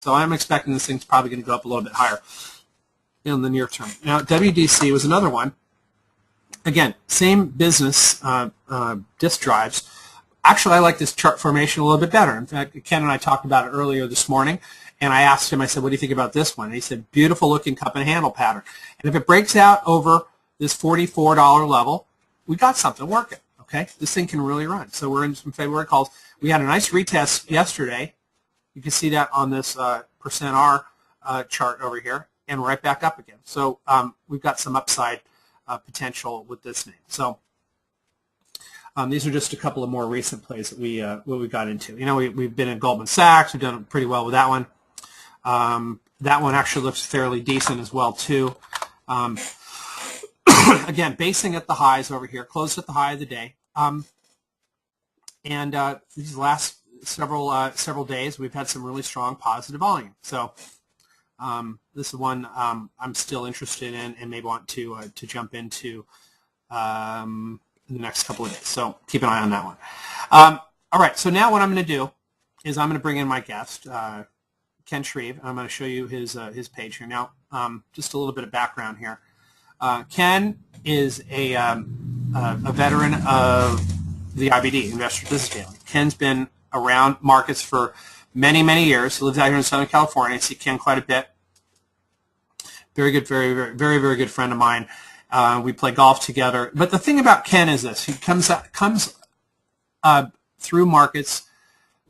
So I'm expecting this thing's probably going to go up a little bit higher in the near term. Now, WDC was another one. Again, same business, disk drives. Actually, I like this chart formation a little bit better. In fact, Ken and I talked about it earlier this morning, and I asked him, I said, what do you think about this one? And he said, beautiful looking cup and handle pattern. And if it breaks out over this $44 level, we got something working, okay? This thing can really run. So we're in some February calls. We had a nice retest yesterday. You can see that on this percent R chart over here, and right back up again. So we've got some upside potential with this name. So these are just a couple of more recent plays that we got into. You know, we've been in Goldman Sachs. We've done pretty well with that one. That one actually looks fairly decent as well too. Again, basing at the highs over here, closed at the high of the day. And these last several days, we've had some really strong positive volume. So this is one I'm still interested in and may want to jump into in the next couple of days. So keep an eye on that one. All right, so now what I'm going to do is I'm going to bring in my guest, Ken Shreve. I'm going to show you his page here. Now, just a little bit of background here. Ken is a veteran of the IBD, Investor Business Daily. Ken's been around markets for many, many years. He lives out here in Southern California. I see Ken quite a bit. Very good, very good friend of mine. We play golf together. But the thing about Ken is this: he comes through markets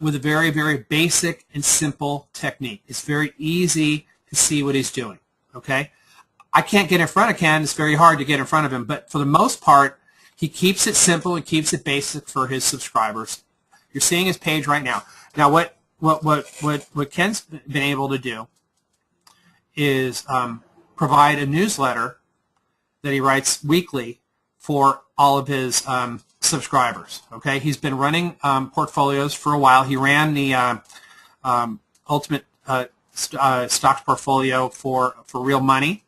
with a very, very basic and simple technique. It's very easy to see what he's doing. Okay, I can't get in front of Ken. It's very hard to get in front of him. But for the most part, he keeps it simple. He keeps it basic for his subscribers. You're seeing his page right now. Now, what Ken's been able to do is provide a newsletter that he writes weekly for all of his subscribers. Okay, he's been running portfolios for a while. He ran the Ultimate Stocks portfolio for Real Money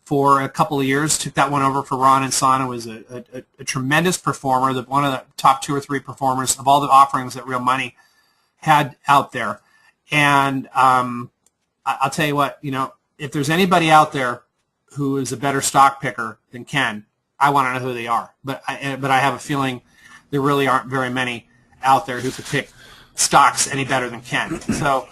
for a couple of years. Took that one over for Ron and Sana. Was a tremendous performer. One of the top 2 or 3 performers of all the offerings that Real Money had out there. And I'll tell you what, you know, if there's anybody out there who is a better stock picker than Ken, I want to know who they are. But I have a feeling there really aren't very many out there who could pick stocks any better than Ken. So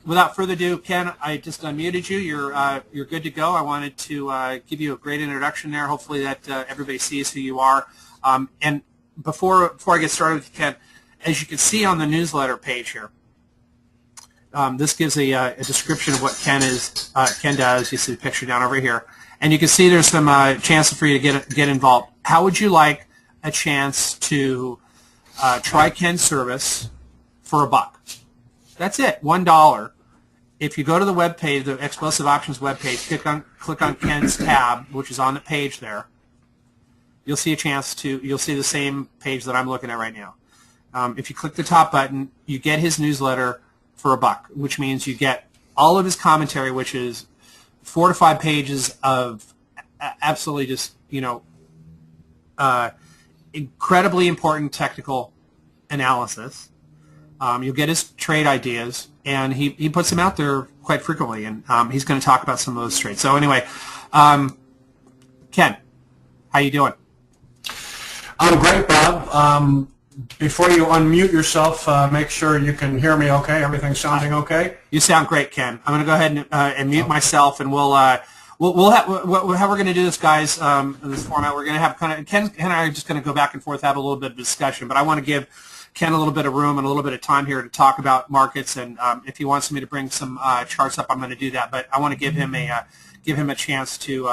without further ado, Ken, I just unmuted you. You're good to go. I wanted to give you a great introduction there. Hopefully that everybody sees who you are. And before I get started with you, Ken, as you can see on the newsletter page here, this gives a description of what Ken does. You see the picture down over here, and you can see there's some chances for you to get involved. How would you like a chance to try Ken's service for $1? That's it, $1. If you go to the web page, the Explosive Options web page, click on Ken's tab, which is on the page there. You'll see you'll see the same page that I'm looking at right now. If you click the top button, you get his newsletter for $1, which means you get all of his commentary, which is 4 to 5 pages of absolutely just, you know, incredibly important technical analysis. You'll get his trade ideas, and he puts them out there quite frequently, and he's going to talk about some of those trades. So anyway, Ken, how you doing? I'm great, Bob. Before you unmute yourself, make sure you can hear me okay. Everything's sounding okay? You sound great, Ken. I'm going to go ahead and mute myself, and we'll have, how we're going to do this, guys, in this format. We're going to have kind of, Ken and I are just going to go back and forth, have a little bit of discussion, but I want to give Ken a little bit of room and a little bit of time here to talk about markets, and if he wants me to bring some charts up, I'm going to do that, but I want to give him a chance to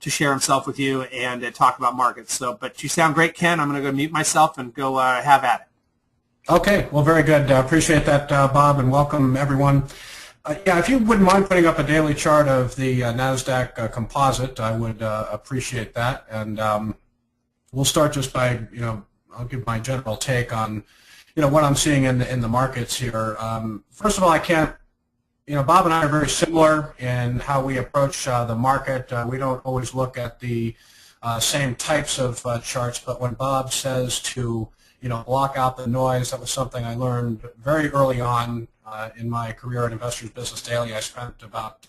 share himself with you and talk about markets. So, but you sound great, Ken. I'm going to go mute myself and go have at it. Okay, well, very good. Appreciate that, Bob, and welcome everyone. Yeah, if you wouldn't mind putting up a daily chart of the NASDAQ composite, I would appreciate that. And we'll start just by, you know, I'll give my general take on, you know, what I'm seeing in the markets here. First of all, I can't, you know, Bob and I are very similar in how we approach the market. We don't always look at the same types of charts, but when Bob says to, you know, block out the noise, that was something I learned very early on In my career at Investors Business Daily, I spent about